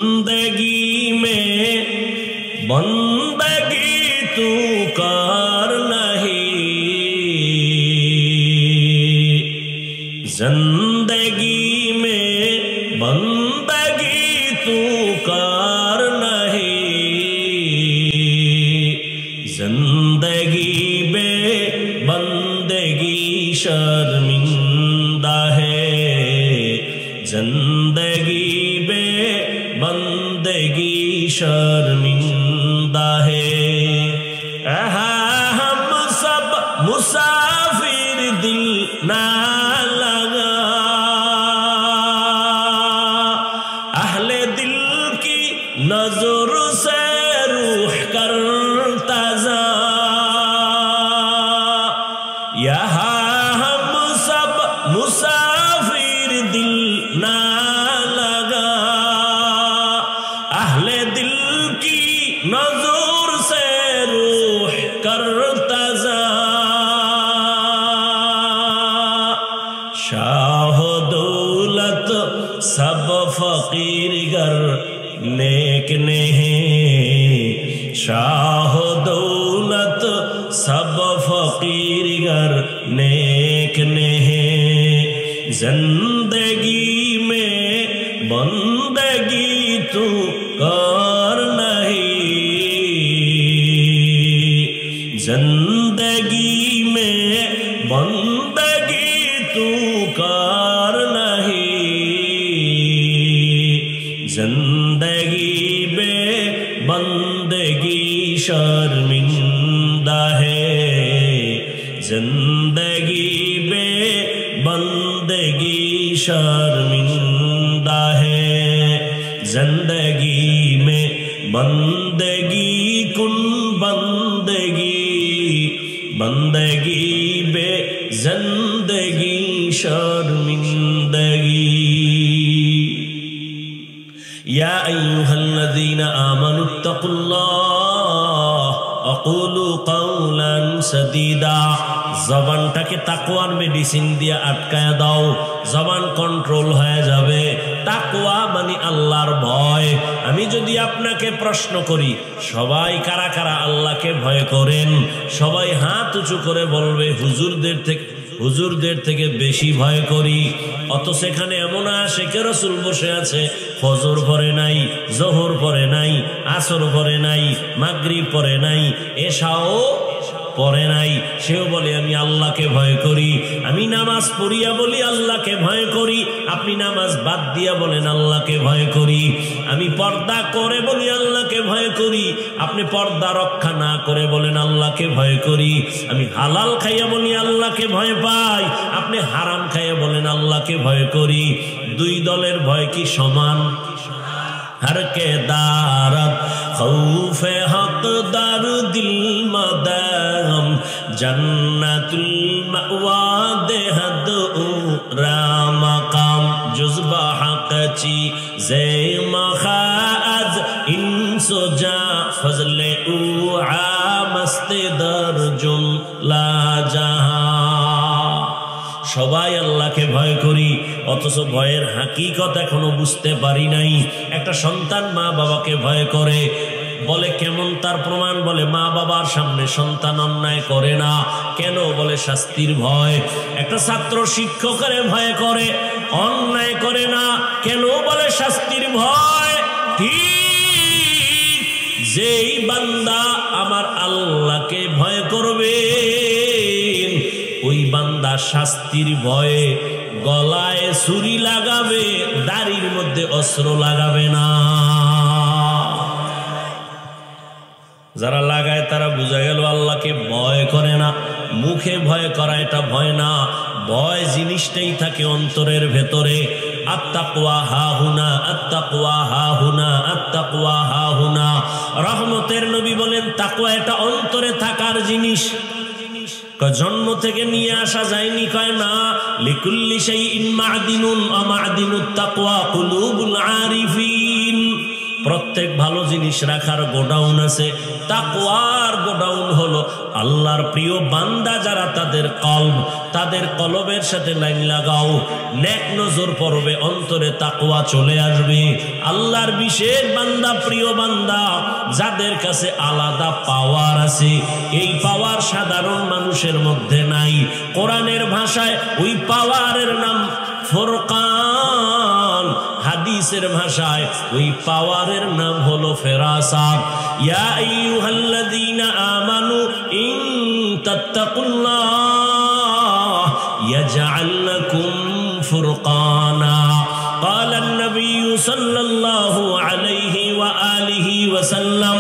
जिंदगी में बंदगी तू कर नहीं, जिंदगी में बंदगी तू कर नहीं, जिंदगी में बंदगी शर्मिंदा है, जिंदगी बंदगी शर्मिंदा है। हम सब मुसाफिर दिल ना लगा, अहले दिल की नजर से रूह करता जा, यहाँ हम सब मुसाफिर दिल ना लगा, अहले दिल की नजर से रूह करता जा। शाह दौलत सब फकीर गर नेक नहीं, शाह दौलत सब फकीर गर नेक नहीं, जिंदगी में बंदगी तू कर नहीं, जिंदगी में बंदगी तू कर नहीं, जिंदगी में बंदगी शर्मिंदा है, जिंदगी में बंदगी शर्मिंदा है, जिंदगी में बंदगी कुन बंदगी, बंदगी बे जिंदगी शर्मिंदगी। या अय्युहल्लज़ीना आमनुत्तकुल्लाह अक़ूलू क़ौलन सदीदा। জবানটাকে তাকওয়ার মেডিসিন দিয়ে আটকায়া দাও, জবান কন্ট্রোল হয়ে যাবে। তাকওয়া মানে আল্লাহর ভয়। আমি যদি আপনাকে প্রশ্ন করি সবাই কারা কারা আল্লাহকে ভয় করেন, সবাই হাত উঁচু করে বলবে হুজুরদের থেকে বেশি ভয় করি। অত সেখানে এমন আশিকে রাসূল বসে আছে, ফজর পড়ে নাই, জোহর পড়ে নাই, আসর পড়ে নাই, মাগরিব পড়ে নাই, এশাও পড়ে নাই, সেও বলে আমি আল্লাহকে ভয় করি। আমি নামাজ পড়িয়া বলি আল্লাহকে ভয় করি, আপনি নামাজ বাদ দিয়া বলেন আল্লাহকে ভয় করি। আমি পর্দা করে বলি আল্লাহকে ভয় করি, আপনি পর্দা রক্ষা না করে বলেন আল্লাহকে ভয় করি। আমি হালাল খাইয়া বলি আল্লাহকে ভয় পাই, আপনি হারাম খাইয়া বলেন আল্লাহকে ভয় করি। দুই দলের ভয় কি সমান? हर के दारत खौफे हक दार दिल मदम जन्नतुल मअवा देहद रामकाम जुज़बा हक़ची ज़े मखाज इंसो जा फज़ले उ आमस्ते दरजुम ला जहां। সবাই আল্লাহকে ভয় করি, অথচ ভয়ের হাকিকত এখনো বুঝতে পারি নাই। একটা সন্তান মা বাবাকে ভয় করে, বলে কেমন তার প্রমাণ? বলে মা বাবার সামনে সন্তান অন্যায় করে না। কেন? বলে শাস্তির ভয়। একটা ছাত্র শিক্ষকের ভয় করে, অন্যায় করে না। কেন? বলে শাস্তির ভয়। ঠিক যেই বান্দা আমার আল্লাহকে ভয় করবে, ওই বান্দা শাস্তির ভয়ে গলায় ছুরি লাগাবে, দাড়ির মধ্যে অস্ত্র লাগাবে না। যারা লাগায় তারা বুঝা গেল আল্লাহকে ভয় করে না। মুখে ভয় করা এটা ভয় না, ভয় জিনিসটাই থাকে অন্তরের ভেতরে। আত্তাকওয়া হাহুনা, আত্তাকওয়া হাহুনা, আত্তাকওয়া হাহুনা। রহমতের নবী বলেন তাকওয়া এটা অন্তরে থাকার জিনিস, জন্ম থেকে নিয়ে আসা যায়নি। কয় না, লিকুল্লি শাইইন মা'দিনুন ওয়া মা'দিনুত তাকওয়া কুলুবুল আরিফিন। প্রত্যেক ভালো জিনিস রাখার গোডাউন আছে। তাকওয়ার গোডাউন হলো আল্লাহর প্রিয় বান্দা যারা, তাদের কলবের সাথে লাইন লাগাও, নেক নজর পড়বে, অন্তরে তাকওয়া চলে আসবে। আল্লাহর বিশেষ বান্দা, প্রিয় বান্দা যাদের কাছে আলাদা পাওয়ার আছে, এই পাওয়ার সাধারণ মানুষের মধ্যে নাই। কোরআনের ভাষায় ওই পাওয়ারের নাম ফুরকান, হাদিসের ভাষায় ওই পাওয়ারের নাম হলো ফেরাসাত। ইয়া আইয়ুহাল্লাযীনা আমানু ইন তাত্তাকুল্লাহ ইয়াজআল লাকুম ফুরকানা। قال النبي صلى الله عليه وآله وسلم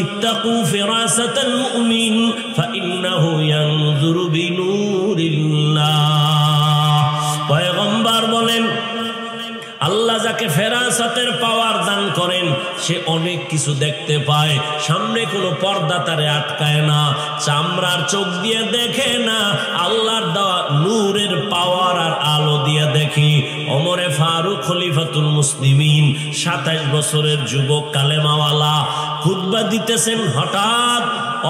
اتقوا فراسة المؤمن فإنه ينظر بنور الله। পয়গম্বর বলেন, আল্লাহ যাকে ফেরাসাতের পাওয়ার দান করেন সে অনেক কিছু দেখতে পায়। সামনে কোনো পর্দা তারে আটকায় না, চামড়ার চোখ দিয়ে দেখে না, আল্লাহর দেওয়া নূরের পাওয়ার আর আলো দিয়ে দেখে। ওমরে ফারুক খলিফাতুল মুসলিমিন 27 বছরের যুবক কালেমাওয়ালা খুতবা দিতেছেন, হঠাৎ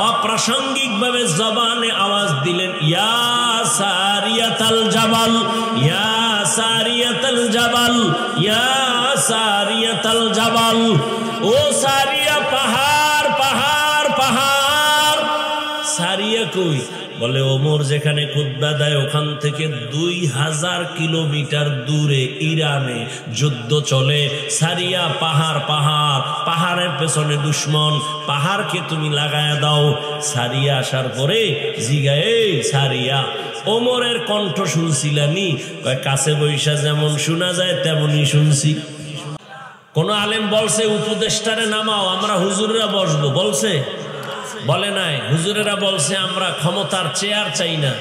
অপ্রাসঙ্গিক ভাবে জবানে আওয়াজ দিলেন, ইয়া সারিয়াতাল জাবাল, ইয়া সারিয়াতাল জাবাল, ইয়া সারিয়াতাল জাবাল। ও সারিয়া, পাহাড় পাহাড় পাহাড়। সারিয়া কই? বলে ওমর যেখানে খুতবা দেয় ওখান থেকে 2000 কিলোমিটার দূরে ইরানে যুদ্ধ চলে। সারিয়া পাহাড় পাহাড়, পাহাড়ের পেছনে দুশ্মন, পাহাড়কে তুমি লাগায়া দাও। সারিয়া আসার পরে জিগায়ে সারিয়া, ওমরের কণ্ঠ শুনছিলানি? কাছে বৈশা যেমন শোনা যায় তেমনই শুনছি। কোন আলেম বলছে উপদেষ্টারে নামাও, আমরা হুজুররা বসবো? বলছে? বলে নাই। হুজুরেরা বলছে আমরা ক্ষমতার চেয়ার চাই না,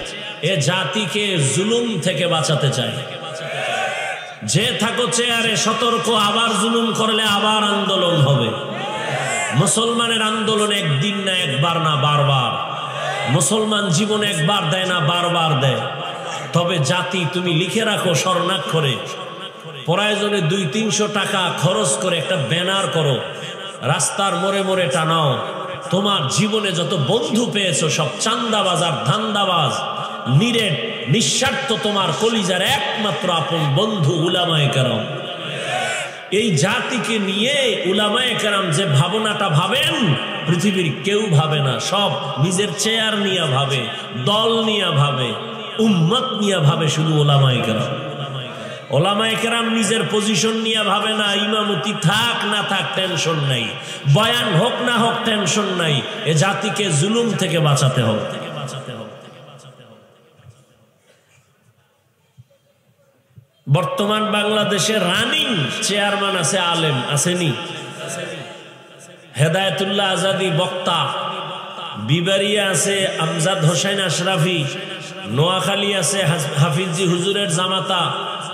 এ জাতিকে জুলুম থেকে বাঁচাতে চাই। যে থাকো চেয়ারে সতর্ক, আবার জুলুম করলে আবার আন্দোলন হবে। মুসলমানের আন্দোলন একদিন না, একবার না, বারবার। মুসলমান জীবন একবার দেয় না, বারবার দেয়। তবে জাতি তুমি লিখে রাখো স্বর্ণাক্ষরে, প্রয়োজনে 200-300 টাকা খরচ করে একটা ব্যানার করো, রাস্তার মোড়ে মোড়ে টানাও। তোমার জীবনে যত বন্ধু পেয়েছো সব চান্দাবাজ আর ধান্দাবাজ, নিরেট নিঃস্বার্থ তোমার কলিজার একমাত্র আপন বন্ধু উলামায়ে কেরাম। এই জাতিকে নিয়ে উলামায়ে কেরাম যে ভাবনাটা ভাবেন পৃথিবীর কেউ ভাবে না। সব নিজের চেয়ার নিয়ে ভাবে, দল নিয়ে ভাবে, উম্মত নিয়ে ভাবে শুধু উলামায়ে কেরাম। ওলামায়ে কেরাম নিজের পজিশন নিয়ে ভাবে না। ইমামতি থাক না থাক টেনশন নাই, বয়ান হোক না হোক টেনশন নাই, এ জাতিকে জুলুম থেকে বাঁচাতে হবে। বর্তমান বাংলাদেশে রানিং চেয়ারম্যান আছে আলেম, আসেনি? হেদায়েতুল্লাহ আজাদি বক্তা, বিবারিয়া আছে আমজাদ হোসেন আশরাফি, নোয়াখালী আছে হাফিজি হুজুরের জামাতা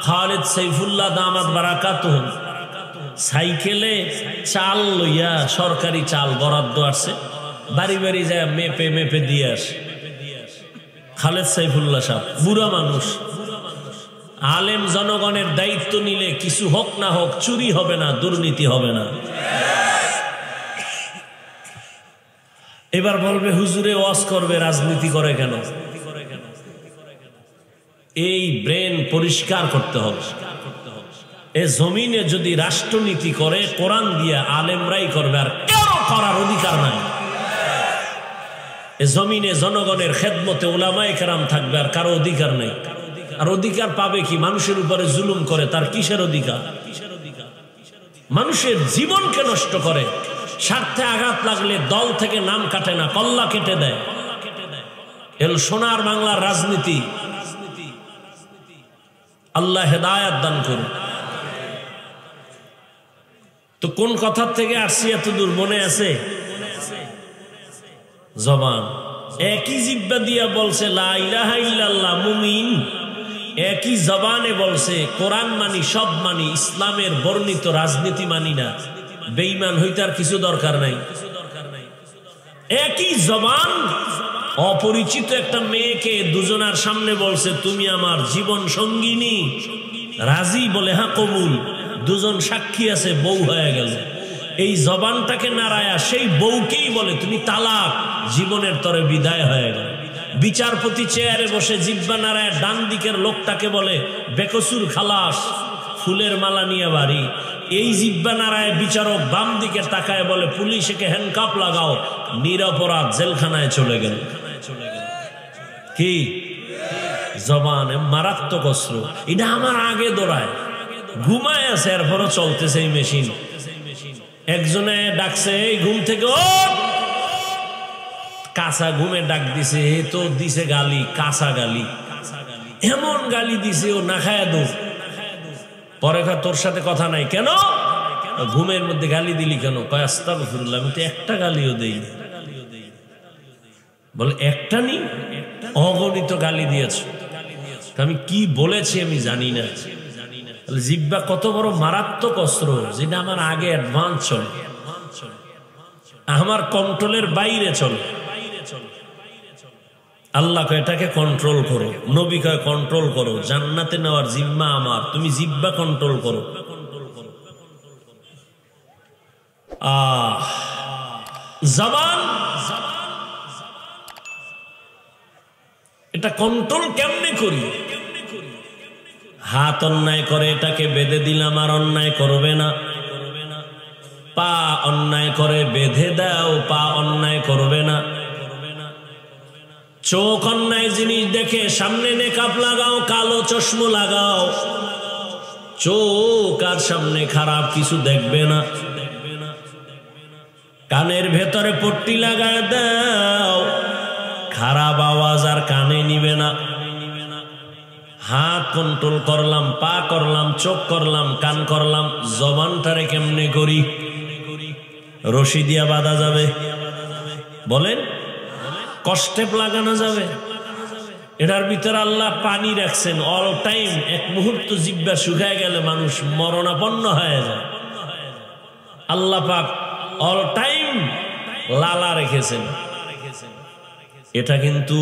খালিদ সাইফুল্লাহ দামাত বারাকাতুহু। সাইকেলে চাল লইয়া, সরকারি চাল বরাদ্দ আসছে, বাড়ি বাড়ি যায় মেপে মেপে দিয়ে আসে। খালিদ সাইফুল্লাহ সাহেব বুড়া মানুষ, আলেম জনগণের দায়িত্ব নিলে কিছু হোক না হোক চুরি হবে না, দুর্নীতি হবে না। এবার বলবে হুজুরে ওয়াজ করবে, রাজনীতি করে কেন? এই ব্রেন পরিষ্কার করতে হবে। এ জমিনে যদি রাষ্ট্রনীতি করে কোরআন দিয়া আলেমরাই করবে, আর কেউ করার অধিকার নাই। এ জমিনে জনগণের খেদমতে উলামায়ে কেরাম থাকবে, আর কারো অধিকার নাই। আর অধিকার পাবে কি? মানুষের উপরে জুলুম করে, তার কিসের অধিকার? মানুষের জীবনকে নষ্ট করে, স্বার্থে আঘাত লাগলে দল থেকে নাম কাটে না, কল্লা কেটে দেয়। এল সোনার বাংলার রাজনীতি। আল্লাহ হেদায়েত দান করুন। তো কোন কথার থেকে আসছি এত দূর মনে আছে? জবান একই জিব্বা দিয়া বলছে লা ইলাহা ইল্লাল্লাহ, মুমিন একই জবানে বলছে কোরআন মানি, সব মানি, ইসলামের বর্ণিত রাজনীতি মানি না। বেঈমান হইতে আর কিছু দরকার নাই। একই জবান অপরিচিত একটা মেয়েকে দুজনার সামনে বলছে তুমি আমার জীবন সঙ্গিনী, রাজি? বলে হ্যাঁ কবুল। দুজন সাক্ষী আছে, বউ হয়ে গেল। এই জবানটাকে নাড়ায়া সেই বউকেই বলে তুমি তালাক, জীবনের তরে বিদায় হয়ে গেল। বিচারপতি চেয়ারে বসে জিহ্বা নাড়ায় ডান দিকের লোকটাকে বলে বেকসুর খালাস, ফুলের মালা নিয়ে বাড়ি। এই জিহ্বা নাড়ায় বিচারক বাম দিকে তাকায় বলে পুলিশকে হ্যান্ডকাপ লাগাও, নিরপরাধ জেলখানায় চলে গেল। কি জবান মারাত্মক অস্ত্র। এটা আমার আগে দৌড়ায়, ঘুমায় আছে, এরপরও চলতেছে এই মেশিন। একজনে ডাকছে এই ঘুম থেকে, ও কাঁচা ঘুমে ডাক দিছে, এ তো দিছে গালি, কাঁচা গালি, এমন গালি দিছে ও না খায় দো। পরে তোর সাথে কথা নাই কেন, ঘুমের মধ্যে গালি দিলি কেন? কয় আস্তাগফিরুল্লাহ, আমি তো একটা গালিও দেই। বলে একটা নি, অগণিত গালি দিয়েছ। আমি কি বলেছি আমি জানি না। জিহ্বা কত বড় মারাত্মক অস্ত্র, যেটা আমার আগে অ্যাডভান্স চলে, আমার কন্ট্রোলের বাইরে চলে। আল্লাহ কয় এটাকে কন্ট্রোল করো, নবী কয় কন্ট্রোল করো, জান্নাতে নেওয়ার জিম্মা আমার, তুমি জিহ্বা কন্ট্রোল করো। জবান এটা কন্ট্রোল কেমনে করি? হাত অন্যায় করে এটাকে বেঁধে দিলাম আর অন্যায় করবে না। পা অন্যায় করে বেঁধে দাও, পা অন্যায় করবে না। চোখ অন্যায় জিনিস দেখে সামনে নেকাব লাগাও, কালো চশমা লাগাও, চোখ আর সামনে খারাপ কিছু দেখবে না। কানের ভেতরে পট্টি লাগায় দাও, খারাপ আওয়াজ আর কানে নিবে না। হাত কন্ট্রোল করলাম, পা করলাম, চোখ করলাম, কান করলাম, জবানটারে কেমনে করি? রশি দিয়া বাঁধা যাবে? বলেন, কষ্টেপ লাগানো যাবে? এটার ভিতরে আল্লাহ পানি রাখছেন অল টাইম। এক মুহূর্ত জিহ্বা শুকায় গেলে মানুষ মরণাপন্ন হয়ে যায়। আল্লাহ পাক অল টাইম লালা রেখেছেন। এটা কিন্তু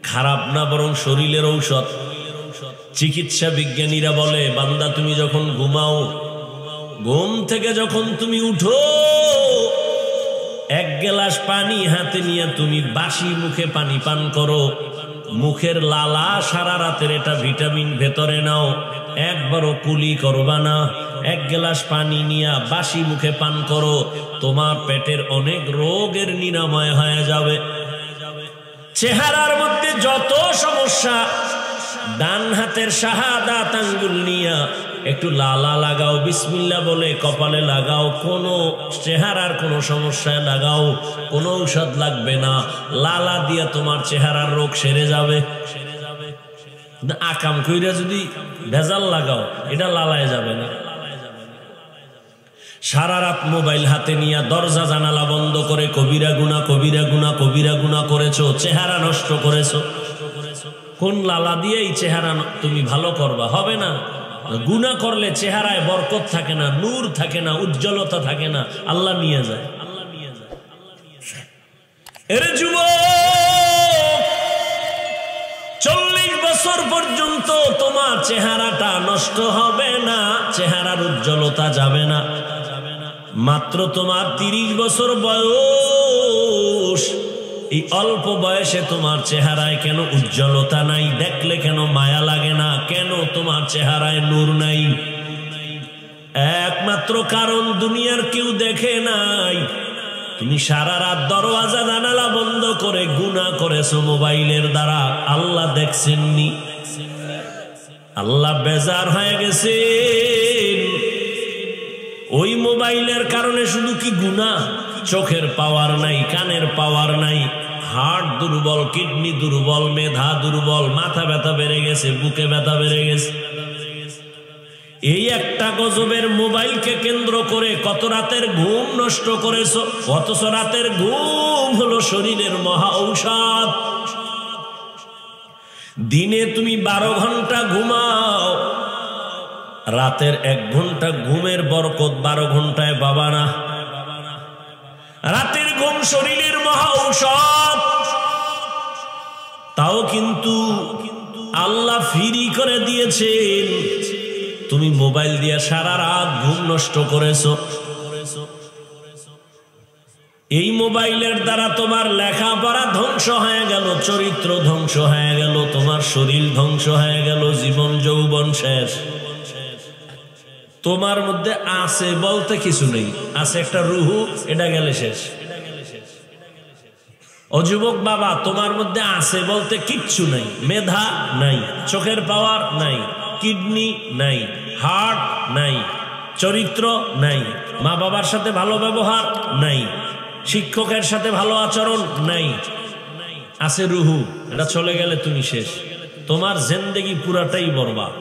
খারাপ না, বরং শরীরের ঔষধ। চিকিৎসা বিজ্ঞানীরা বলে বান্দা তুমি যখন ঘুমাও, ঘুম থেকে যখন তুমি উঠো, এক গ্লাস পানি হাতে নিয়ে তুমি বাসি মুখে পানি পান করো। মুখের লালা সারা রাতের এটা ভিটামিন ভেতরে নাও, একবারও কুলি করবা না। এক গ্লাস পানি নিয়ে বাসি মুখে পান করো, তোমার পেটের অনেক রোগের নিরাময় হয়ে যাবে। চেহারার মধ্যে যত সমস্যা, ডান হাতের শাহাদাত আঙ্গুল নিয়া একটু লালা লাগাও, বিসমিল্লাহ বলে কপালে লাগাও, কোনো চেহারার কোনো সমস্যায় লাগাও, কোনো ঔষধ লাগবে না। লালা দিয়া তোমার চেহারার রোগ সেরে যাবে। আকাম কইরা যদি ভেজাল লাগাও, এটা লালায় যাবে না। সারা রাত মোবাইল হাতে নিয়ে দরজা জানালা বন্ধ করে কবিরা গুনাহ, কবিরা গুনাহ, কবিরা গুনাহ করেছো, চেহারা নষ্ট করেছো। কোন লালা দিয়ে এই চেহারা তুমি ভালো করবা? হবে না। গুনাহ করলে চেহারায় বরকত থাকে না, নূর থাকে না, উজ্জ্বলতা থাকে না, আল্লাহ নিয়ে যায়। এর যুবক, 40 বছর পর্যন্ত তোমার চেহারাটা নষ্ট হবে না, চেহারার উজ্জ্বলতা যাবে না। মাত্র তোমার 30 বছর বয়স, এই অল্প বয়সে তোমার চেহারায় কেন উজ্জ্বলতা নাই? দেখলে কেন মায়া লাগে না? কেন তোমার চেহারায় নূর নাই? একমাত্র কারণ দুনিয়ার কেউ দেখে নাই। তুমি সারা রাত দরওয়াজা জানালা বন্ধ করে গুনাহ করেছো মোবাইলের দ্বারা, আল্লাহ দেখছেননি? আল্লাহ বেজার হয়ে গেছে। ওই মোবাইলের কারণে শুধু কি গুনাহ? চোখের পাওয়ার নাই, কানের পাওয়ার নাই, হার্ট দুর্বল, কিডনি দুর্বল, মেধা দুর্বল, মাথা ব্যথা বেড়ে গেছে, বুকে ব্যথা বেড়ে গেছে। এই একটা গজবের মোবাইলকে কেন্দ্র করে কত রাতের ঘুম নষ্ট করেছো। অথচ রাতের ঘুম হলো শরীরের মহা ঔষধ। দিনে তুমি 12 ঘন্টা ঘুমাও, রাতের 1 ঘন্টা ঘুমের বরকত 12 ঘন্টায় পাবা না। রাতের ঘুম শরীরের মহা ঔষধ, তাও কিন্তু আল্লাহ ফ্রি করে দিয়েছেন। তুমি মোবাইল দিয়ে সারা রাত ঘুম নষ্ট করেছো। এই মোবাইলের দ্বারা তোমার লেখাপড়া ধ্বংস হয়ে গেল, চরিত্র ধ্বংস হয়ে গেল, তোমার শরীর ধ্বংস হয়ে গেল, জীবন যৌবন শেষ। তোমার মধ্যে আছে বলতে কিছু নেই, আছে একটা রুহু, এটা গেলে শেষ। ও যুবক বাবা, তোমার মধ্যে আছে বলতে কিচ্ছু নাই, মেধা নাই, চোখের পাওয়ার নাই, কিডনি নাই, হার্ট নাই, চরিত্র নাই, মা বাবার সাথে ভালো ব্যবহার নাই, শিক্ষকের সাথে ভালো আচরণ নাই, আছে রুহু, এটা চলে গেলে তুমি শেষ। তোমার জিন্দেগি পুরাটাই বরবাদ।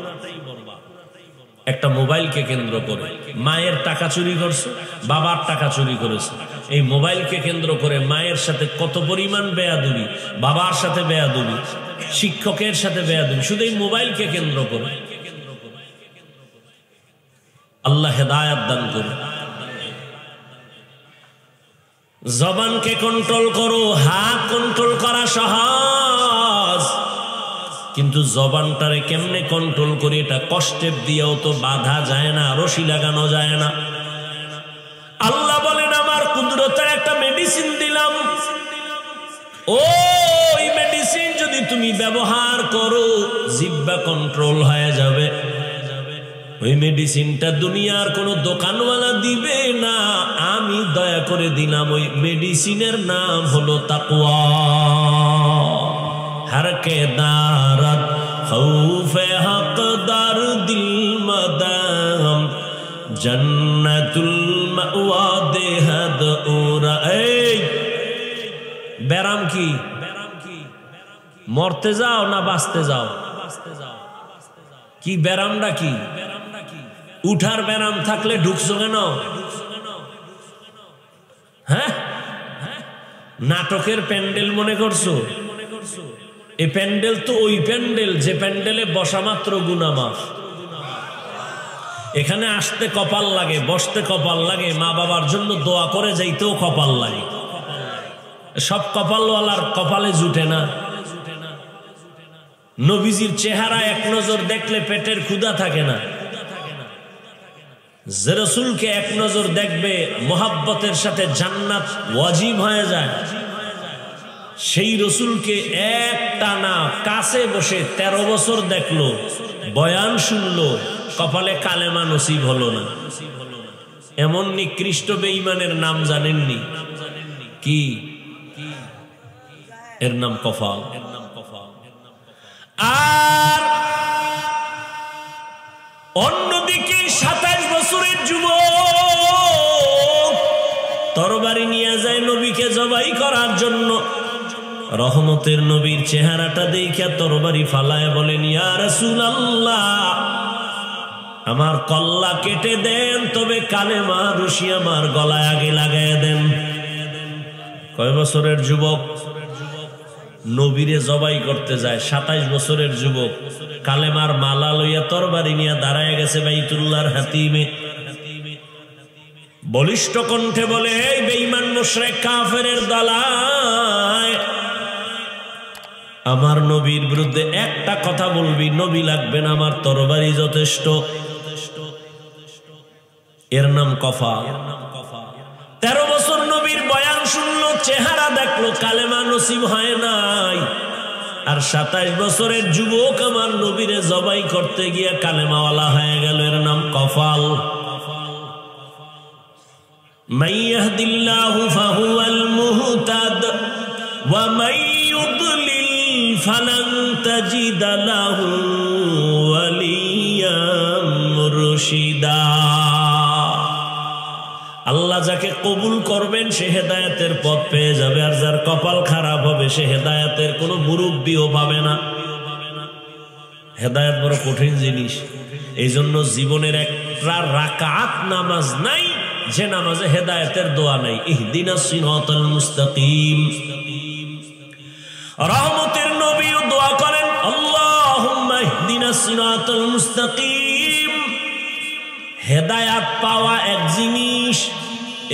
একটা মোবাইলকে কেন্দ্র করে মায়ের টাকা চুরি করছো, বাবার টাকা চুরি করেছো, এই মোবাইলকে কেন্দ্র করে মায়ের সাথে কত পরিমাণ বেয়াদবি, বাবার সাথে বেয়াদবি, শিক্ষকের সাথে বেয়াদবি, শুধু এই মোবাইলকে কেন্দ্র করে। আল্লাহ হেদায়েত দান করুন। জবানকে কন্ট্রোল করো। হাত কন্ট্রোল করা সহজ, কিন্তু জবানটারে কেমনে কন্ট্রোল করি এটা কষ্টের দিয়েও তো বাধা যায় না, রশি লাগানো যায় না। আল্লাহ বলেন আমার কুদরতের একটা মেডিসিন দিলাম, ওই মেডিসিন যদি তুমি ব্যবহার করো জিহ্বা কন্ট্রোল হয়ে যাবে। ওই মেডিসিনটা দুনিয়ার কোনো দোকানওয়ালা দিবে না, আমি দয়া করে দিলাম। ওই মেডিসিনের নাম হলো তাকওয়া। हर के दारत खौफे हकदार दिल मदाम जन्नतुल मावा देहद उरा। ব্যারাম কি? মরতে যাও না বাঁচতে যাও? কি ব্যারামটা কি? উঠার ব্যারাম থাকলে ঢুকছো কেন? হ্যাঁ, নাটকের প্যান্ডেল মনে করছো? এই প্যান্ডেল তো ওই প্যান্ডেল যে প্যান্ডেলে বসা মাত্র গুনাহ মাফ। এখানে আসতে কপাল লাগে, বসতে কপাল লাগে, মা বাবার জন্য দোয়া করে যাইতেও কপাল লাগে। সব কপালওয়ালার কপালে জুটে না। নবীজির চেহারা এক নজর দেখলে পেটের ক্ষুধা থাকে না। যে রাসূলকে এক নজর দেখবে মোহাব্বতের সাথে জান্নাত ওয়াজিব হয়ে যায়। সেই রসুলকে একটানা কাছে বসে 13 বছর দেখলো, বয়ান শুনলো, কপালে কালেমা নসিব হলো না। এমন নিকৃষ্ট বেঈমানের নাম জানেননি? কি? এর নাম কফাল। আর অন্যদিকে 27 বছরের যুবক তরবারি নিয়ে যায় নবীকে জবাই করার জন্য। রহমতের নবীর চেহারাটা দেখিয়া তরবারি ফালায় বলেন, ইয়া রাসূলুল্লাহ, আমার কল্লা কেটে দেন, তবে কালেমা রশি আমার গলায় আগে লাগায় দেন। কয় বছরের যুবক নবীরে জবাই করতে যায়? 27 বছরের যুবক কালেমার মালা লইয়া তরবারি নিয়ে দাঁড়ায় গেছে বাইতুল্লাহর হাতিমে। বলিষ্ঠ কণ্ঠে বলে, এই বেঈমান মুশরিক কাফেরের দলায়, আমার নবীর বিরুদ্ধে একটা কথা বলবি, নবী লাগবে না, আমার তরবারি যথেষ্ট। এর নাম কফাল। 13 বছর নবীর বয়ান শুনলো, চেহারা দেখলো, কালেমা নসিব হয় নাই। আর 27 বছরের যুবক আমার নবীরে জবাই করতে গিয়ে কালেমাওয়ালা হয়ে গেল। এর নাম কফাল। মান ইয়াহদিল্লাহু ফাহুয়াল মুহতাদ ওয়া মান ইউদ্লিল ফালান তাজিদ লাহু ওয়ালিয়াম মুরশিদা। আল্লাহ যাকে কবুল করবেন সে হেদায়েতের পথ পেয়ে যাবে, আর যার কপাল খারাপ হবে সে হেদায়েতের কোনো মুরব্বিও পাবে না। হেদায়েত বড় কঠিন জিনিস। এই জন্য জীবনের একটা রাকাত নামাজ নাই যে নামাজে হেদায়েতের দোয়া নাই। ইহদিনাস সিরাতাল মুস্তাকিম। রহমতের নবীও দোয়া করেন, আল্লাহুম্মা ইহদিনাস সিরাতাল মুস্তাকিম। হেদায়াত পাওয়া এক জিনিস,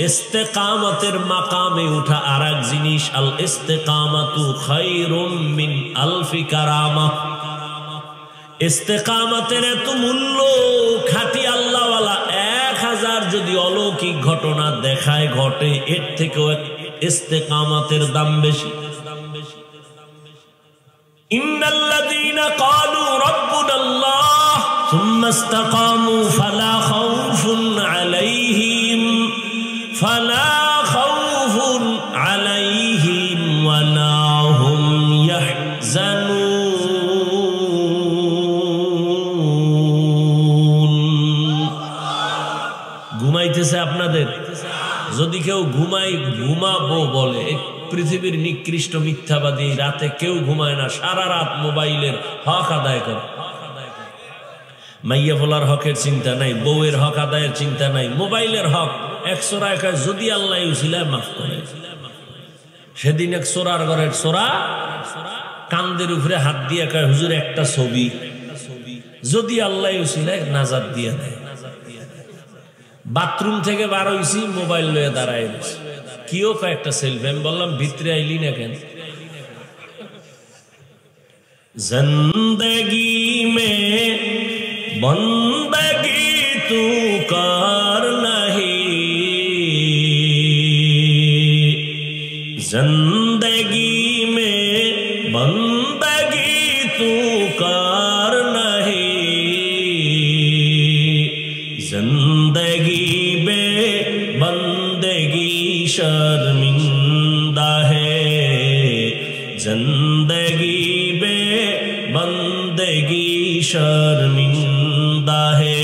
ইস্তেকামতের মাকামে উঠা আর এক জিনিস। আল ইস্তেকামাতু খায়রুম মিন আলফি কারামা। ইস্তেকামতের এত মূল্য, খাঁটি আল্লাহওয়ালা 1000 যদি অলৌকিক ঘটনা দেখায় ঘটে, এর থেকেও ইস্তেকামতের দাম বেশি। ইন্নাল্লাযীনা ক্বালু রাব্বুনাল্লাহ সুম্মা ইসতাকামু ফালা খাউফুন আলাইহিম ওয়ালা হুম ইয়াহজানুন। ঘুমাইতেছে আপনাদের? যদি কেউ ঘুমাবো বলে, পৃথিবীর নিকৃষ্ট মিথ্যাবাদী, রাতে কেউ ঘুমায় না, সারা রাত মোবাইলের হক আদায় করে। মাইয়া ফলার হকের চিন্তা নাই, বউয়ের হক আদায়ের চিন্তা নাই, মোবাইলের হক। এক সোরা একা যদি আল্লাহ উসিলায় মাফ করে। সেদিন এক সোরার ঘরের সোরা কান্দের উপরে হাত দিয়ে কয়, হুজুর একটা ছবি, যদি আল্লাহ উসিলায় নাজাত দিয়ে দেয়। বাথরুম থেকে বার হইছি, মোবাইল লয়ে দাঁড়ায় কিও কয়েকটা সেলফি। আমি বললাম ভিতরে আইলি না কেন? জিন্দেগি মে বন্দগি তু কর নাহি, জিন্দেগি মে বন্দগি তু কর নাহি, জিন্দেগি বে বন্দগি शर्मिंदा है, जिंदगी बे बंदगी शर्मिंदा है।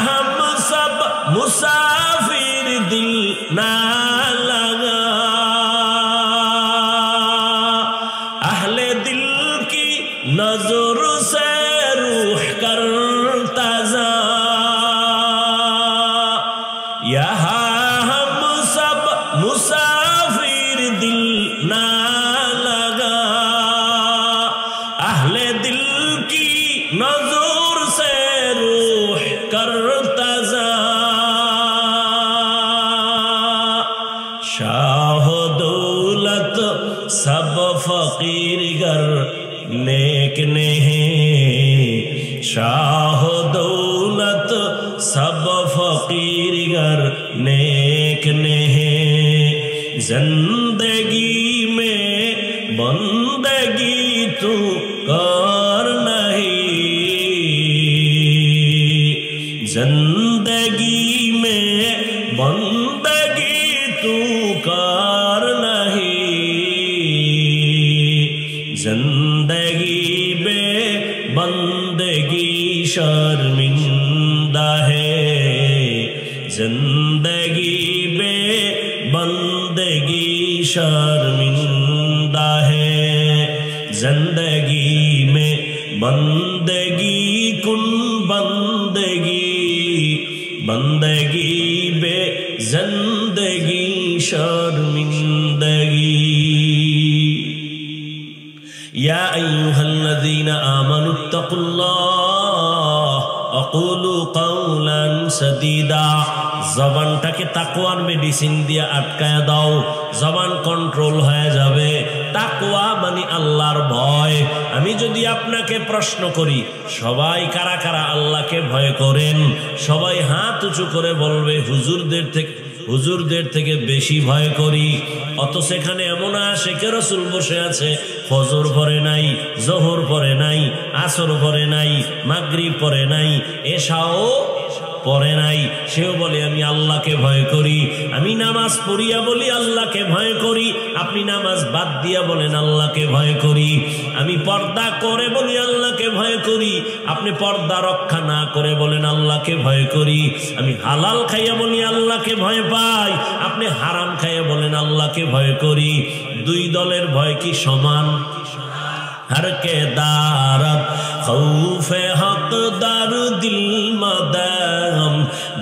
हम सब मुसाफिर दिल ना लगा, अहले दिल की नजर से रूह कर ताजा, यहाँ मुसाफिर दिल ना लगा, अहले दिल की नजर से रूह कर ताजा, शाह दौलत सब फकीर गर नेक नहीं, शाह दौलत सब फकीर गर नेक नहीं, जिंदगी में बंदगी तू कर नहीं, जिंदगी में बंदगी तू कर नहीं, जिंदगी में बंदगी शर्मिंदा है, जिंदगी में बंदगी शर्मिंदा है, जिंदगी में बंदगी कुन बंदगी, बंदगी बे जिंदगी शर्मिंदगी। या अय्युहल्लज़ीना आमनुत्तकुल्लाह अक़ूलू क़ौलन सदीदा। জবানটাকে তাকওয়ার মেডিসিন দিয়ে আটকায় দাও, জবান কন্ট্রোল হয়ে যাবে। তাকওয়া মানে আল্লাহর ভয়। আমি যদি আপনাকে প্রশ্ন করি, সবাই কারা কারা আল্লাহকে ভয় করেন? সবাই হাত উঁচু করে বলবে হুজুরদের থেকে বেশি ভয় করি। অত সেখানে এমন আশিকে রাসূল বসে আছে, ফজর পড়ে নাই, জোহর পড়ে নাই, আসর পড়ে নাই, মাগরিব পড়ে নাই, এশাও পড়ে নাই, সেও বলে আমি আল্লাহকে ভয় করি। আমি নামাজ পড়িয়া বলি আল্লাহকে ভয় করি, আপনি নামাজ বাদ দিয়া বলেন আল্লাহকে ভয় করি। আমি পর্দা করে বলি আল্লাহকে ভয় করি, আপনি পর্দা রক্ষা না করে বলেন আল্লাহকে ভয় করি। আমি হালাল খাইয়া বলি আল্লাহকে ভয় পাই, আপনি হারাম খাইয়া বলেন আল্লাহকে ভয় করি। দুই দলের ভয় কি সমান? हर के दारत खौफे हक दार दिल मदाम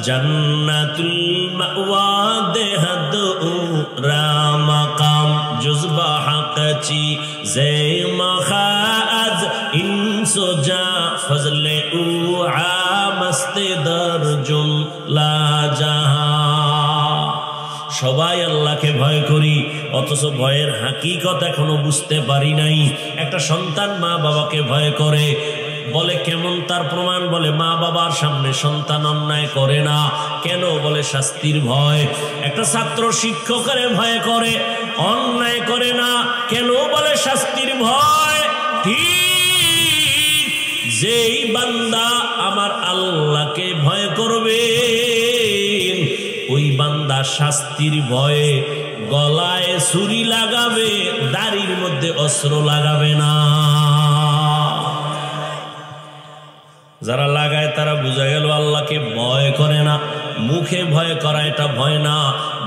जन्नतुल मअवा देहद राम मकाम जुज़बा हक़ची ज़े मखाज इंसो जा फज़ले उ आमस्ते दरजुम ला जहां। সবাই আল্লাহকে ভয় করি, অথচ ভয়ের হাকিকত এখনো বুঝতে পারি নাই। একটা সন্তান মা বাবাকে ভয় করে, বলে কেমন তার প্রমাণ? বলে মা বাবার সামনে সন্তান অন্যায় করে না। কেন? বলে শাস্তির ভয়। একটা ছাত্র শিক্ষকের ভয় করে, অন্যায় করে না। কেন? বলে শাস্তির ভয়। ঠিক যেই বান্দা আমার আল্লাহকে ভয় করবে, ওই বান্দা শাস্তির ভয়ে গলায় ছুরি লাগাবে, দাড়ির মধ্যে অস্ত্র লাগাবে না। যারা লাগায় তারা বুঝা গেল আল্লাহকে ভয় করে না। মুখে ভয় করা এটা ভয় না,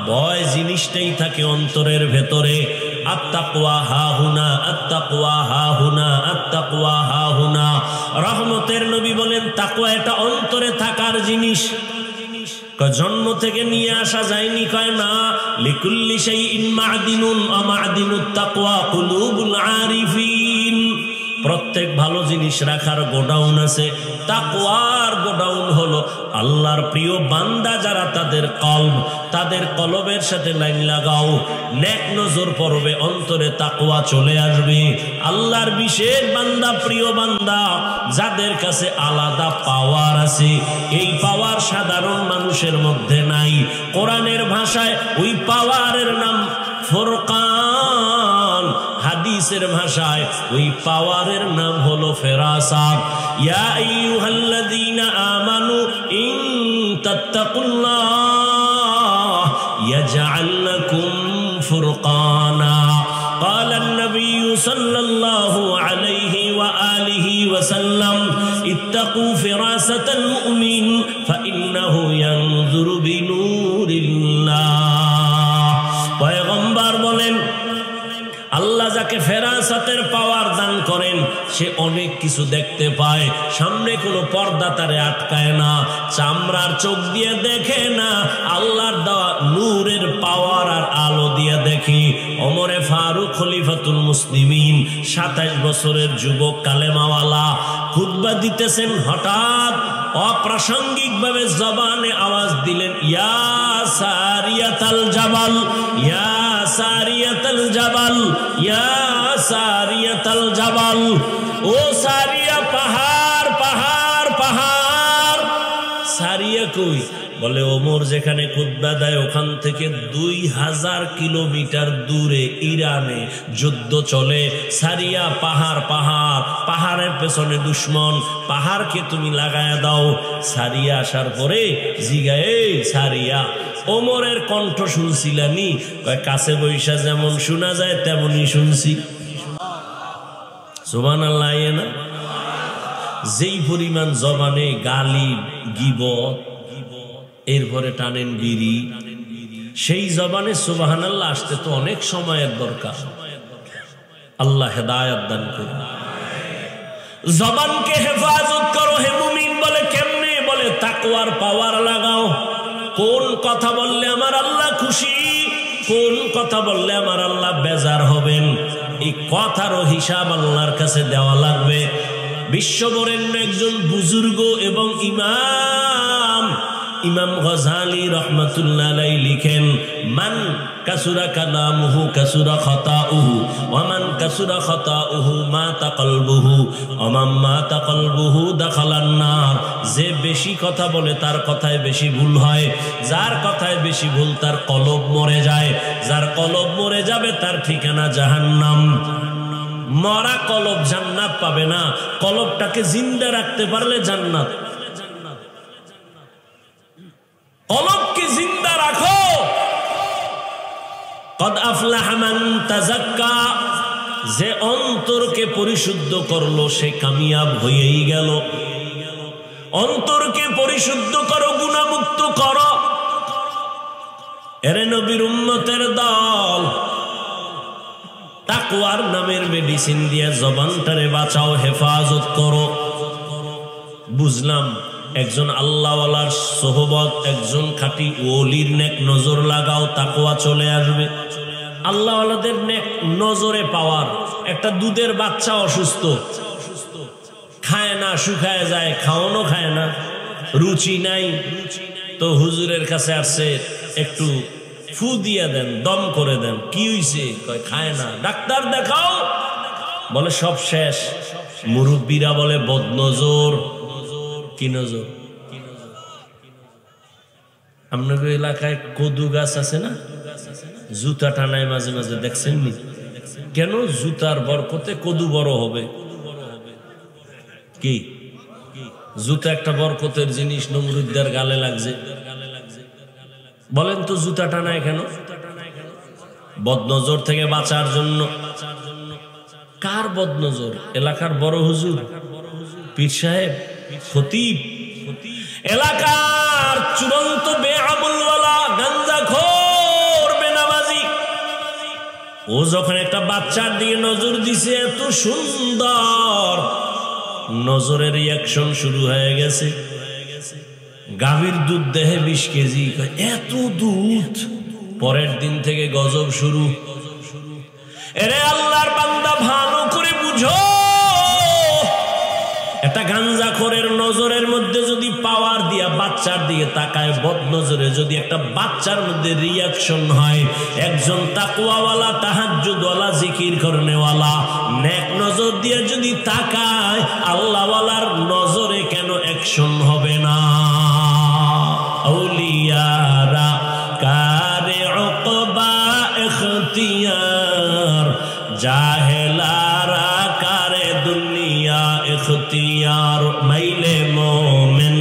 ভয় জিনিসটাই থাকে অন্তরের ভেতরে। আত্তাকওয়া হাহুনা, আত্তাকওয়া হাহুনা, আত্তাকওয়া হাহুনা। রহমতের নবী বলেন তাকওয়া এটা অন্তরে থাকার জিনিস। জন্ম থেকে নিয়ে আসা যায়নি, কয় না। লিকুল্লি শাইইন মা'দিনুন ওয়া মা'দিনুত তাকওয়া কুলুবুল আরিফিন। প্রত্যেক ভালো জিনিস রাখার গোডাউন আছে। তাকওয়ার গোডাউন হলো আল্লাহর প্রিয় বান্দা যারা, তাদের কলবের সাথে লাইন লাগাও, নেক নজর পড়বে, অন্তরে তাকওয়া চলে আসবে। আল্লাহর বিশেষ বান্দা, প্রিয় বান্দা যাদের কাছে আলাদা পাওয়ার আছে, এই পাওয়ার সাধারণ মানুষের মধ্যে নাই। কোরআনের ভাষায় ওই পাওয়ারের নাম ফুরকান, হাদিসের ভাষায় ওই পাওয়ারের নাম হলো ফেরাসাত। ইয়া আইয়ুহাল্লাযীনা আমানু ইন তাত্তাকুল্লাহ ইয়াজআল লাকুম ফুরকানা। قال النبي صلى الله عليه وآله وسلم اتقوا فراسة المؤمن فإنه ينظر بنور الله। পয়গম্বর বলেন আল্লাহ যাকে ফেরাসাতের পাওয়ার দান করেন সে অনেক কিছু দেখতে পায়। সামনে কোনো পর্দা তারে আটকায় না, চামড়ার চোখ দিয়ে দেখে না, আল্লাহর দেওয়া নূরের পাওয়ার আর আলো দিয়ে দেখে। ওমরে ফারুক খলিফাতুল মুসলিমিন 27 বছরের যুবক কালেমাওয়ালা খুতবা দিতেছেন, হঠাৎ অপ্রাসঙ্গিক ভাবে জবানে আওয়াজ দিলেন, ইয়া সারিয়াতাল জাবাল, ইয়া সারিয়াতাল জাবাল, ইয়া সারিয়াতাল জাবাল। ও সারিয়া, পাহাড় পাহাড় পাহাড়। সারিয়া কই? বলে ওমর যেখানে খুতবা দেয় ওখান থেকে 2000 কিলোমিটার দূরে ইরানে যুদ্ধ চলে। সারিয়া পাহাড় পাহাড়, পাহাড়ের পেছনে দুশ্মন, পাহাড়কে তুমি লাগায়া দাও। সারিয়া আসার পরে জিগায়ে সারিয়া, ওমরের কণ্ঠ শুনছিলানি? কাছে বৈশা যেমন শোনা যায় তেমনই শুনছি। সুবহানাল্লাহ। না যেই পরিমাণ জবানে গালি গীবত, এরপরে টানেন বিড়ি, সেই জবানে সুবহানাল্লাহ আসতে তো অনেক সময়ের দরকার। আল্লাহ হেদায়েত দান করুন। জবানকে হেফাজত করো হে মুমিন। বলে কেমনে? বলে তাকওয়ার পাওয়ার লাগাও। কোন কথা বললে আমার আল্লাহ খুশি, কোন কথা বললে আমার আল্লাহ বেজার হবেন, এই কথারও হিসাব আল্লাহর কাছে দেওয়া লাগবে। বিশ্ববরেণ্য একজন বুজুর্গ এবং ইমাম গজালি রহমাতুল্লাহ আলাইহি লিখেন, মান কাসুরা কালামুহু কাসুরা খাতাউহু ওয়া মান কাসুরা খাতাউহু মাতা কলবুহু ওয়া মান মাতা কলবুহু দাখালান নার। যে বেশি কথা বলে তার কথায় বেশি ভুল হয়, যার কথায় বেশি ভুল তার কলব মরে যায়, যার কলব মরে যাবে তার ঠিকানা জাহান্নাম। মরা কলব জান্নাত পাবে না, কলবটাকে জিন্দা রাখতে পারলে জান্নাত। কলবকে জিন্দা রাখো। কদ আফলাহা মান তাযাক্কা, যে অন্তরকে পরিশুদ্ধ করলো সে কামিয়াব হয়েই গেল। অন্তরকে পরিশুদ্ধ করো, গুনাহমুক্ত করো। এরে নবীর উম্মতের দল, তাকওয়ার নামের মেডিসিন দিয়ে জবানটারে বাঁচাও, হেফাজত করো। বুঝলাম একজন আল্লাহওয়ালার সোহবত, একজন খাঁটি ওলির নেক নজর লাগাও, তাকওয়া চলে আসবে। আল্লাহওয়ালাদের নেক নজরে পাওয়ার। একটা দুধের বাচ্চা অসুস্থ, খায় না, শুকায় যায়, খাওয়ানো খায় না, রুচি নাই, তো হুজুরের কাছে আসছে, একটু ফু দিয়ে দেন, দম করে দেন। কি হইছে? কয় খায় না। ডাক্তার দেখাও। বলে সব শেষ। মুরব্বীরা বলে বদনজর। কি নজর? আপনাদের এলাকায় কদু গাছ আছে না? জুতা টানায় মাঝে মাঝে, দেখছেন নি? কেন? জুতার বরকতে কদু বড় হবে। কি জুতা একটা বরকতের জিনিস, নমরুদ্দার গালে লাগছে, বলেন তো জুতা টানায় কেন? বদনজর থেকে বাঁচার জন্য। কার বদনজর? এলাকার বড় হুজুর, পীর সাহেব, খতিব, এলাকার চূড়ান্ত বেআমুলওয়ালা গাঞ্জাখোর বেনামাজি। ও যখন একটা বাচ্চার দিকে নজর দিছে, এত সুন্দর নজরের রিয়াকশন শুরু হয়ে গেছে। গাভীর দুধ দেহে 20 কেজি, এত দুধ। পরের দিন থেকে গজব শুরু। এরে আল্লাহর বান্দা, ভালো করে বুঝো, একটা গাঞ্জাখোরের নজরের মধ্যে যদি পাওয়ার দিয়া বাচ্চার দিকে তাকায়, বদনজরে যদি একটা বাচ্চার মধ্যে রিয়াকশন হয়, একজন তাকওয়াওয়ালা, তাহাজ্জুদওয়ালা, জিকির করনেওয়ালা নেক নজর দিয়ে যদি তাকায়, আল্লাহওয়ালার নজরে কেন অ্যাকশন হবে না? আউলিয়ারা কারে উকবা ইখতিয়ার, জাহেলারা কারে দুনিয়া ইখতিয়ার। মাইলে মোমেন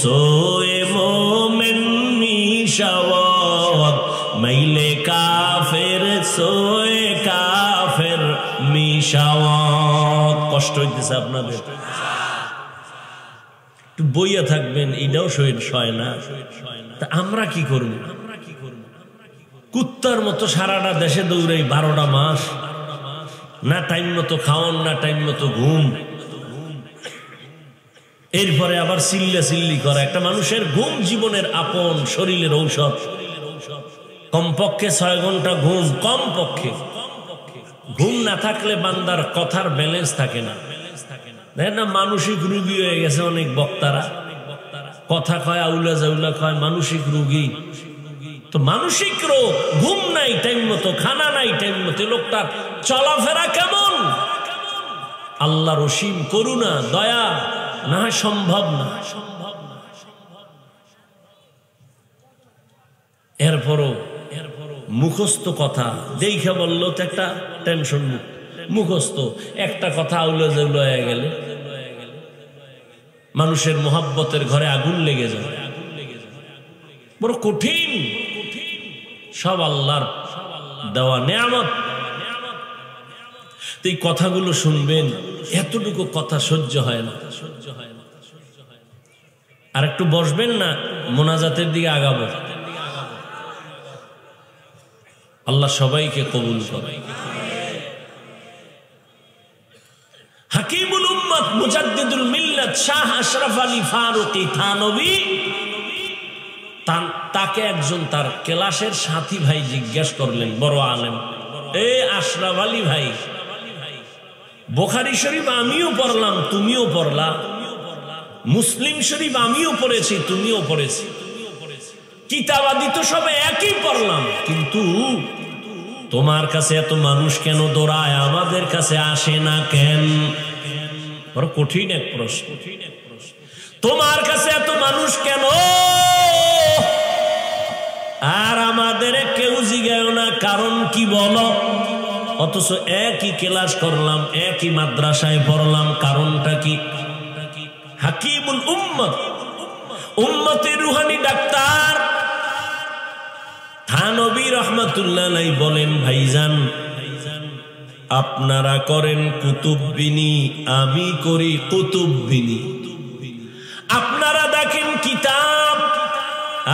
সোয়ে মোমেন মিশাওয়াত, মাইলে কাফের সোয়ে কাফের মিশাওয়াত। কষ্ট হইতেছে আপনাদের? একটু বইয়া থাকবেন, এটাও সয় না। তা আমরা কি করব? কুত্তার মতো সারাটা দেশে দৌড়াই 12টা মাস, না টাইম মতো খাওয়ান, না টাইম মতো ঘুম। এরপরে আবার চিল্লি করা। একটা মানুষের ঘুম জীবনের আপন, শরীরের ঔষধ। কমপক্ষে 6 ঘন্টা ঘুম, কমপক্ষে। ঘুম না থাকলে বান্দার কথার ব্যালেন্স থাকে না। দেখেন না, মানসিক রোগী হয়ে গেছে অনেক বক্তারা, কথা কয় আউলা জাউলা কয়, মানসিক রোগী। তো মানসিক রোগ, ঘুম নাই টাইম মতো, খানা নাই টাইম মতো, লোকটার চলাফেরা কেমন? আল্লাহ রসিম, করুণা, দয়া না সম্ভব না। এরপরও মুখস্থ কথা দেখে বললো তো একটা টেনশন, মুখস্থ একটা কথা আউলা জাউলা হয়ে গেলে মানুষের মোহাব্বতের ঘরে আগুন লেগে যায়। বড় কঠিন। সব আল্লাহর দেওয়া নেয়ামত। এই কথাগুলো শুনবেন, এতটুকু কথা সহ্য হয় না। আর একটু বসবেন না, মোনাজাতের দিকে আগাবো। আল্লাহ সবাইকে কবুল করে। হাকিমুল উম্মত, মুজাদ্দিদুল মিল্লাত, শাহ আশরাফ আলী ফারুকী থানভী, তাকে একজন তার ক্লাসের সাথী ভাই জিজ্ঞেস করলেন, বড় আলেম, এ আশরাফ আলী ভাই, বুখারী শরীফ আমিও পড়লাম, তুমিও পড়লা, মুসলিম শরীফ আমিও পড়েছি, তুমিও পড়েছি, কিতাবাদি তো সব একই পড়লাম, কিন্তু তোমার কাছে এত মানুষ কেন দৌড়ায়, আমাদের কাছে আসে না কেন? বড় কঠিন এক প্রশ্ন। তোমার কাছে এত মানুষ কেন, আর আমাদের কেউ জিজ্ঞাসা না কারণ কি বলো? অথচ একই ক্লাস করলাম, একই মাদ্রাসায় পড়লাম, কারণটা কি? হাকিমুল উম্মত, উম্মতের রুহানি ডাক্তার থানভী রহমাতুল্লাহ আলাইহি বলেন, ভাইজান আপনারা করেন কুতুববিনী, আমি করি কুতুববিনী। আপনারা দেখেন কিতাব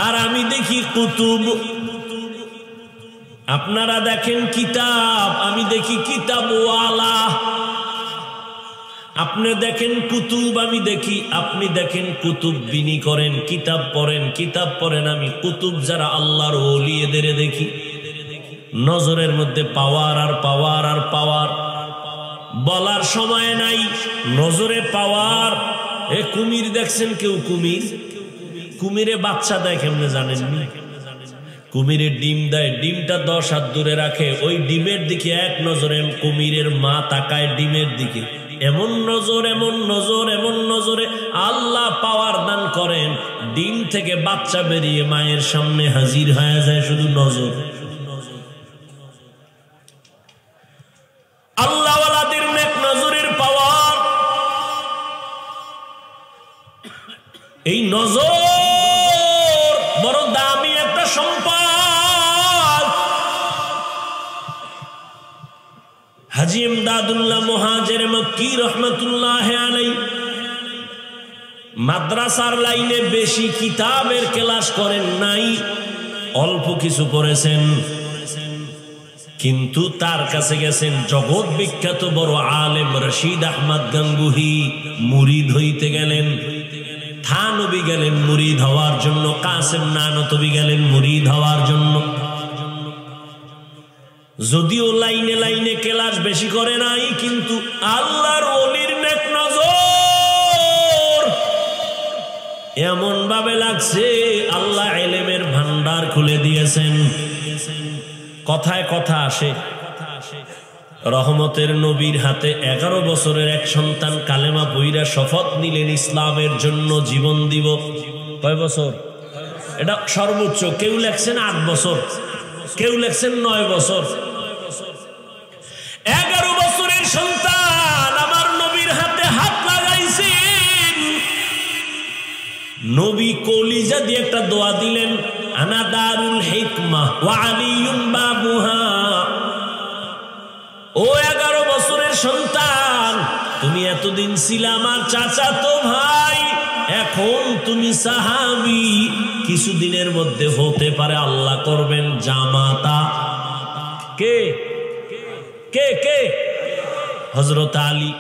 আর আমি দেখি কুতুব। আপনারা দেখেন কিতাব, আমি দেখি কিতাবওয়ালা। আপনি দেখেন কুতুব, আমি দেখি, আপনি দেখেন কুতুববিনী করেন, কিতাব পড়েন, আমি কুতুব যারা আল্লাহর ওলি এদের দেখি। নজরের মধ্যে পাওয়ার আর পাওয়ার আর পাওয়ার, বলার সময় নাই, নজরে পাওয়ার। এ কুমির দেখছেন কেউ? কুমিরে বাচ্চা দেয় কেমনে জানেননি? কুমিরের ডিম দেয়, ডিমটা 10 হাত দূরে রাখে, ওই ডিমের দিকে এক নজরে কুমিরের মা তাকায় ডিমের দিকে, এমন নজর, এমন নজর, এমন নজরে আল্লাহ পাওয়ার দান করেন, ডিম থেকে বাচ্চা বেরিয়ে মায়ের সামনে হাজির হয়ে যায় শুধু নজর। আল্লাহওয়ালাদের নেক নজরের পাওয়ার। এই নজর বড় দামি একটা সম্পদ। হাজী ইমদাদুল্লাহ মুহাজির মক্কি রহমাতুল্লাহ আলাইহি মাদ্রাসার লাইনে বেশি কিতাবের ক্লাস করেন নাই, অল্প কিছু পড়েছেন, কিন্তু তার কাছে গেছেন জগৎ বিখ্যাত বড় আলেম রশিদ আহমদ গাঙ্গুহি, মুরিদ হইতে গেলেন। থানবী গেলেন মুরিদ হওয়ার জন্য, কাসেম নানতবী গেলেন মুরিদ হওয়ার জন্য। যদিও লাইনে লাইনে ক্লাস বেশি করে নাই, কিন্তু আল্লাহর ওলির নেক নজর এমন ভাবে লাগছে আল্লাহ ইলমের ভান্ডার খুলে দিয়েছেন। কথায় কথা আসে, রহমতের নবীর হাতে 11 বছরের এক সন্তান কালেমা পইরা শপথ নিলেন ইসলামের জন্য জীবন দিব। কয় বছর? এটা সর্বোচ্চ। কেউ লেখছেন 8 বছর, কেউ লেখছেন 9 বছর। 11 বছরের সন্তান আমার নবীর হাতে হাত লাগাইছেন। নবী কলিজা দিয়ে একটা দোয়া দিলেন, আনা দারুল হিকমা ওয়া আলিয়ুম বাবুহা। ও 11 বছরের সন্তান, তুমি এতদিন ছিলে আমার চাচাতো ভাই, এখন তুমি সাহাবী, কিছুদিনের মধ্যে হতে পারে আল্লাহ করবেন জামাতা। কে কে কে? হযরত আলী।